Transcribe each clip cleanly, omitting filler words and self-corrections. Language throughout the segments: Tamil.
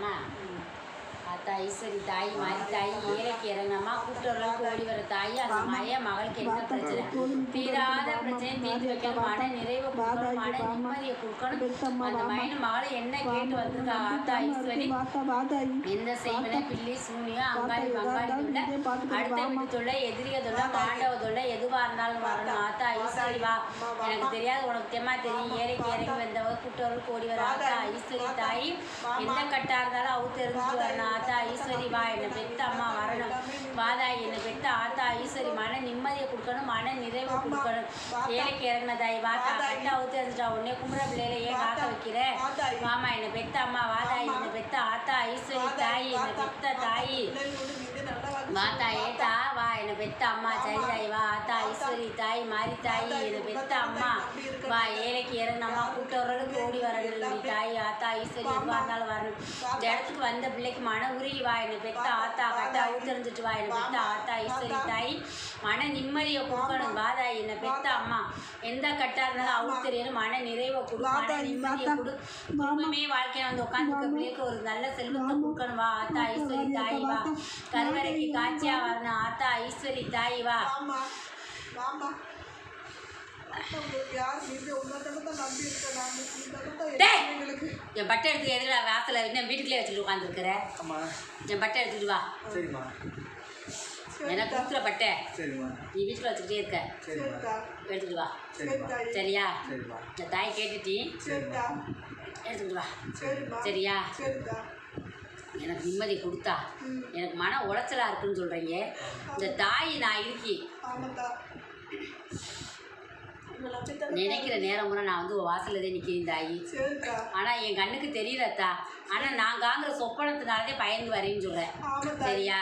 ஏமா ஆத்தா ஈஸ்வரி தாய் மாதிரி தாய் ஏழைக்கு இறங்கினம்மா கூட்டுறவுக்கு ஓடி வர தாய் அந்த மகளுக்கு என்ன பிரச்சனை தீராத பிரச்சனை தீர்த்து வைக்கணும் மன நிறைவு கொடுக்கணும் மன நிம்மதியை கொடுக்கணும் அந்த மகளை என்ன கேட்டு வந்திருக்கா ஆத்தா ஈஸ்வரி எந்த செய்வன பில்லி சூனியம் அங்காளி பங்காளி தொல்லை அடுத்த வீட்டு தொல்லை எதிரிய தொல்லை மாண்டவ தொல்லை எதுவாக இருந்தாலும் வரணும் ஆத்தா ஈஸ்வரி வா எனக்கு தெரியாது உனக்கு தெம்மா தெரியும் ஏழைக்கு இறங்கி வந்தவ கூட்டுறவுக்கு ஓடி வர ஆத்தா ஈஸ்வரி தாய் எந்த கட்டா இருந்தாலும் அவ தெரிஞ்சுட்டு வரணும் ஆத்தா ஈஸ்வரி வா என்னை பெத்த அம்மா வரணும் வாதாய் என்னை பெத்த ஆத்தா ஈஸ்வரி மன நிம்மதியை கொடுக்கணும் மன நிறைவை கொடுக்கணும் ஏழைக்கு இறங்கின தாய் வாத்தா கட்ட அவுத்து இருந்துட்டா உடனே கும்புற பிள்ளையில ஏன் காக்க வைக்கிற மாமா என்னை பெத்த அம்மா வாதாய் என்னை பெத்த ஆத்தா ஈஸ்வரி தாய் என்னை பெத்த தாய் வாத்தா ஏத்தா வா என்னை பெத்த அம்மா சரி தாய் வா ஆத்தா ஈஸ்வரி தாய் மாறி தாய் என்னை பெத்த அம்மா வா ஏழைக்கு இறங்கினம்மா கூட்டவர்களுக்கு ஓடி வரணும் தாய் ஆத்தா ஈஸ்வரி எதுவாக இருந்தாலும் வரணும் இந்த இடத்துக்கு வந்த பிள்ளைக்கு மன உருகி வா என்னை பெத்த ஆத்தா கட்ட அவுத்தறிஞ்சிட்டு வா என்னை பெத்த ஆத்தா ஈஸ்வரி தாய் மன நிம்மதியை கொடுக்கணும் வாதாய் என்னை பெத்த அம்மா எந்த கட்டா இருந்தாலும் அவுத்தறியணும் மன நிறைவை கொடு மன நிம்மதியை கொடு குடும்பமே வாழ்க்கையை வந்து உட்காந்துருக்க பிள்ளைக்கு ஒரு நல்ல செல்வத்தை கொடுக்கணும் வா ஆத்தா ஈஸ்வரி தாய் வா கருவறைக்கு காட்சியா வரணும் ஆத்தா ஈஸ்வரி தாய் வா என் பட்டை எடுத்து எதிர வாசல இன்னும் வீட்டுக்குள்ளே வச்சுட்டு உட்காந்துருக்குற என் பட்டை எடுத்துட்டு வா எனக்கு கொடுக்குற பட்டை நீ வீட்டில் வச்சுக்கிட்டே இருக்க எடுத்துட்டு வா சரியா இந்த தாய் கேட்டுட்டி எடுத்துட்டு வா சரியா எனக்கு நிம்மதி கொடுத்தா எனக்கு மன உளைச்சலா இருக்குன்னு சொல்றீங்க இந்த தாய் நான் இருக்கி நினைக்கிற நேரம் முறை நான் வந்து வாசல்ல தான் நிற்கிறேன் தாயி ஆனால் என் கண்ணுக்கு தெரியலத்தா ஆனால் நான் காங்கிற சொப்பனத்தினாலே பயந்து வரேன்னு சொல்கிறேன் சரியா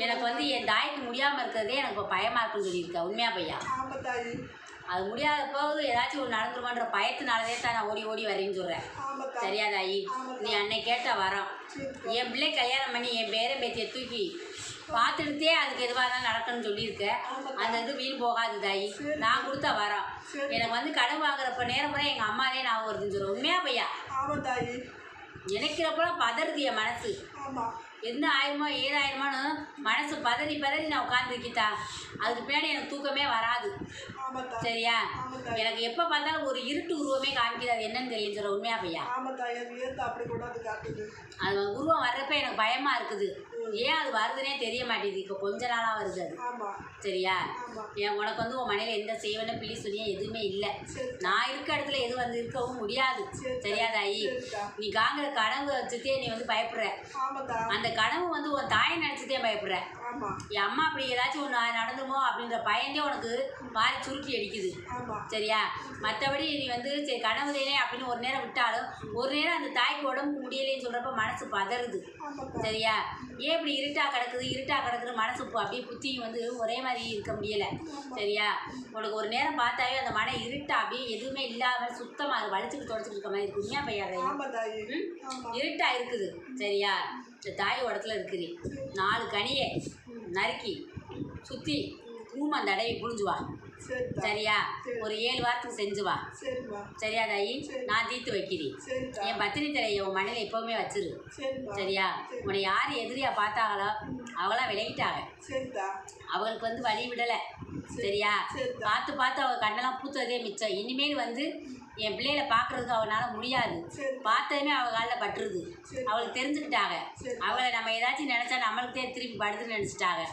எனக்கு வந்து என் தாய்க்கு முடியாமல் இருக்கிறதே எனக்கு இப்போ பயமாக இருக்குன்னு சொல்லியிருக்கேன் உண்மையா பையா அது முடியாத போது ஏதாச்சும் ஒரு நடந்துருமான்ற பயத்தினாலதே தான் நான் ஓடி ஓடி வரேன்னு சொல்கிறேன் சரியா தாயி நீ அன்னை கேட்டால் வரோம் என் பிள்ளை கல்யாணம் பண்ணி என் பேரை பேத்தியை தூக்கி பார்த்துக்கிட்டே அதுக்கு எதுவாக தான் நடக்கணும்னு சொல்லியிருக்கேன் அந்த இது வீண் போகாது தாயி நான் கொடுத்தா வரோம் எனக்கு வந்து கடன் வாங்குறப்ப நேரம் முறை எங்கள் அம்மாவே நான் வருதுன்னு சொல்கிறேன் உண்மையா பையா நினைக்கிறப்பெல்லாம் பதறுது என் மனசு என்ன ஆயிரமோ ஏதாயிரமோன்னு மனசு பதறி நான் உட்காந்துருக்கிட்டா அதுக்கு பின்னாடி எனக்கு தூக்கமே வராது சரியா எனக்கு எப்போ பார்த்தாலும் ஒரு இருட்டு உருவமே காமிக்குது அது என்னன்னு தெரியும் சொல்ல உண்மையா பையா அது உருவம் வர்றப்ப எனக்கு பயமாக இருக்குது ஏன் அது வருதுன்னே தெரிய மாட்டேங்குது இப்போ கொஞ்ச நாளாக வருது அது சரியா என் உனக்கு வந்து உன் மனையில் எந்த செய்வன பிள்ளை சொல்லியா எதுவுமே இல்லை நான் இருக்க இடத்துல எது வந்து இருக்கவும் முடியாது சரியா தாயி நீ காங்கிற கனவு வச்சுட்டே நீ வந்து பயப்படுற அந்த கனவு வந்து உன் தாயை நினச்சிட்டே பயப்படுற என் அம்மா அப்படி ஏதாச்சும் ஒன்று நடந்துமோ அப்படின்ற பயந்தே உனக்கு மாறி சுருக்கி அடிக்குது சரியா மற்றபடி நீ வந்து சரி கனவு தானே அப்படின்னு ஒரு நேரம் விட்டாலும் ஒரு நேரம் அந்த தாய்க்கு உடம்பு முடியலைன்னு சொல்கிறப்ப மனசு பதறுது சரியா ஏன் இப்படி இருட்டா கிடக்குது மனசு அப்படியே புத்தியும் வந்து ஒரே மாதிரி இருக்க முடியலை சரியா உனக்கு ஒரு நேரம் பார்த்தாவே அந்த மன இருட்டா அப்படியே எதுவுமே இல்லாமல் சுத்தமாக அது வலிச்சுட்டு தொடச்சிட்டு இருக்க மாதிரி இருக்கு உண்மையா பையா இருட்டா இருக்குது சரியா இந்த தாய் உடத்துல இருக்குது 4 கனியை நறுக்கி சுற்றி ஊமம் தடவி புழிஞ்சுவா சரியா ஒரு 7 வாரத்துக்கு செஞ்சுவா சரியா தாயி நான் தீர்த்து வைக்கிறேன் என் பத்தினி தலையை உன் மனையில் எப்போவுமே வச்சிரு சரியா உன்னை யார் எதிரியா பார்த்தாங்களோ அவங்களாம் விலகிட்டாங்க அவங்களுக்கு வந்து வழி விடலை சரியா பார்த்து அவள் கண்ணெல்லாம் பூத்ததே மிச்சம் இனிமேல் வந்து என் பிள்ளைகளை பார்க்குறதுக்கு அவனால் முடியாது பார்த்ததுமே அவள் காலில் பட்டுருது அவளுக்கு தெரிஞ்சுக்கிட்டாங்க அவளை நம்ம ஏதாச்சும் நினச்சா நம்மளுக்கே திருப்பி படுத்துன்னு நினச்சிட்டாங்க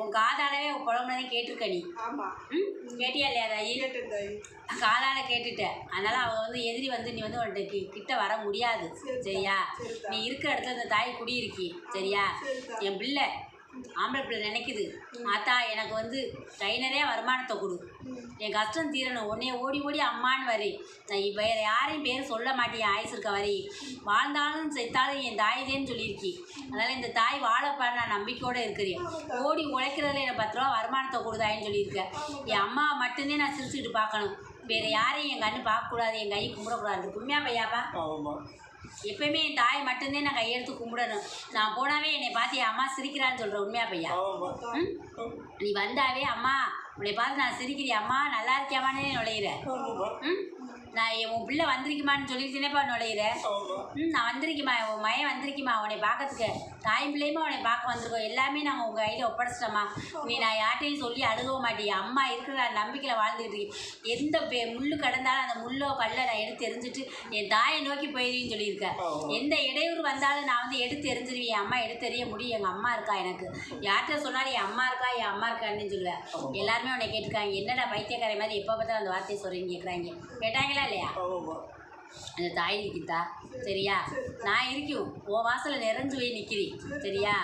உன் காதாலவே உன் குழம்புனதே கேட்டிருக்க நீ கேட்டியா இல்லையா தாயி காதால் கேட்டுட்டேன் அதனால் அவள் வந்து எதிரி வந்து நீ வந்து உன்கிட்ட கிட்ட வர முடியாது சரியா நீ இருக்கிற இடத்துல இந்த தாய் குடியிருக்கி சரியா என் பிள்ளை ஆம்பளை பிள்ளை நினைக்குது ஆத்தா எனக்கு வந்து கை நிறையா வருமானத்தை கொடு என் கஷ்டம் தீரணும் உன்னைய ஓடி ஓடி அம்மான்னு வரி நான் வேறு யாரையும் பேர் சொல்ல மாட்டேன் ஆயுசு இருக்க வரி வாழ்ந்தாலும் செத்தாலும் என் தாய்தேன்னு சொல்லியிருக்கி அதனால் இந்த தாய் வாழப்பாடு நான் நம்பிக்கையோடு இருக்கிறேன் ஓடி உழைக்கிறதுல எனக்கு 10 ரூபா வருமானத்தை கொடுதாயின்னு சொல்லியிருக்கேன் என் அம்மா மட்டும்தான் நான் சிரிச்சுட்டு பார்க்கணும் வேறு யாரையும் என் கண்ணு பார்க்கக்கூடாது என் கை கும்பிடக்கூடாது உண்மையா பையாப்பா எப்பயுமே என் தாய் மட்டும்தான் நான் கையெடுத்து கும்பிடணும் நான் போனாவே என்னை பார்த்து என் அம்மா சிரிக்கிறான்னு சொல்கிறேன் உண்மையா பையா நீ வந்தாவே அம்மா உன்னை பார்த்து நான் சிரிக்கிறேன் அம்மா நல்லா இருக்கியாமானே நுழையிற நான் உன் பிள்ளை வந்திருக்குமான்னு சொல்லிட்டுனேப்பா நுழையிற. நான் வந்திருக்குமா, உன் மயம் வந்திருக்குமா உன்னை பார்க்கறதுக்கு. தாயும் பிள்ளையுமா உன்னை பார்க்க வந்திருக்கோம். எல்லாமே நாங்கள் உங்கள் கையில் ஒப்படைச்சிட்டோம்மா. நீ நான் யார்ட்டையும் சொல்லி அழுகவும் மாட்டேன். அம்மா இருக்கிற நம்பிக்கையில் வாழ்ந்துக்கிட்டு இருக்கேன். எந்த முள்ளு கடந்தாலும் அந்த முள்ளோ கல்லை நான் எடுத்து எரிஞ்சிட்டு என் தாயை நோக்கி போயிருன்னு சொல்லியிருக்கேன். எந்த இடையூறு வந்தாலும் நான் வந்து எடுத்து எரிஞ்சிருவேன். என் அம்மா எடுத்து எறிய முடியும். எங்கள் அம்மா இருக்கா எனக்கு. யார்கிட்ட சொன்னாலும் என் அம்மா இருக்கா, என் அம்மா இருக்கான்னு சொல்லுவேன். எல்லாருமே உன்னை கேட்டிருக்காங்க. என்னடா பைத்தியக்கார மாதிரி எப்போ பார்த்தாலும் அந்த வார்த்தையை சொல்கிறீங்க கேட்குறாங்க. கேட்டாங்களா இல்லையா? அந்த தாய் இருக்குதா சரியா? நான் இருக்கும் உன் வாசலில் நிறைஞ்சு போய் நிற்கிறேன் சரியா?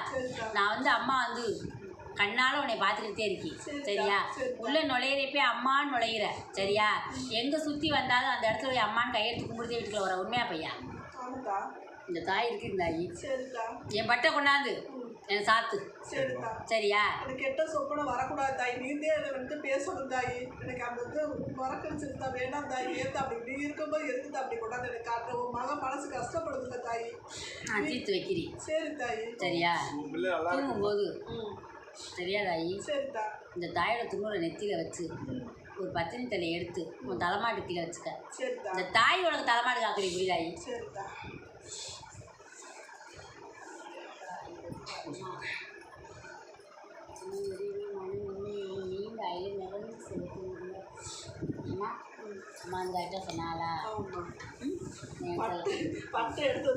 நான் வந்து அம்மா வந்து கண்ணால் உன்னை பார்த்துக்கிட்டே இருக்கேன் சரியா? உள்ளே நுழையிறப்பே அம்மான்னு நுழையிற சரியா? எங்கே சுற்றி வந்தாலும் அந்த இடத்துல போய் அம்மான்னு கையெடுத்து கும்பிடுதே வீட்டுக்குள்ள வர. உண்மையா பையா? இந்த தாய் இருக்கு. இந்த தாயி என் பட்டை கொண்டாந்து என் சாத்து சரியா? கெட்ட சொப்பனை வரக்கூடாது தாய். நீந்தே அதை வந்து பேசணும் தாய். எனக்கு அந்த வந்து மறக்கடிச்சிருந்தா வேணாம் தாய். ஏற்ற அப்படி நீ இருக்கும்போது எதுக்கு அப்படி கொண்டாந்து எனக்கு காட்டுற உன் மகன் மனசு கஷ்டப்படுதுங்க தாய். நான் தீர்த்து வைக்கிறேன். சரி தாய் சரியா? தூங்கும்போது சரியா தாயி? சரிதா. இந்த தாயோட துணுரை நெத்தியில் வச்சு ஒரு பத்தினி தலை எடுத்து உன் தலைமாட்டு கீழே வச்சுக்க. இந்த தாய் உனக்கு தலைமாடு காக்குறீ புரியுதாயி? சரிதா. அம்மா அந்த ஐட்டம் சொன்னாலா? பட்டு எடுத்து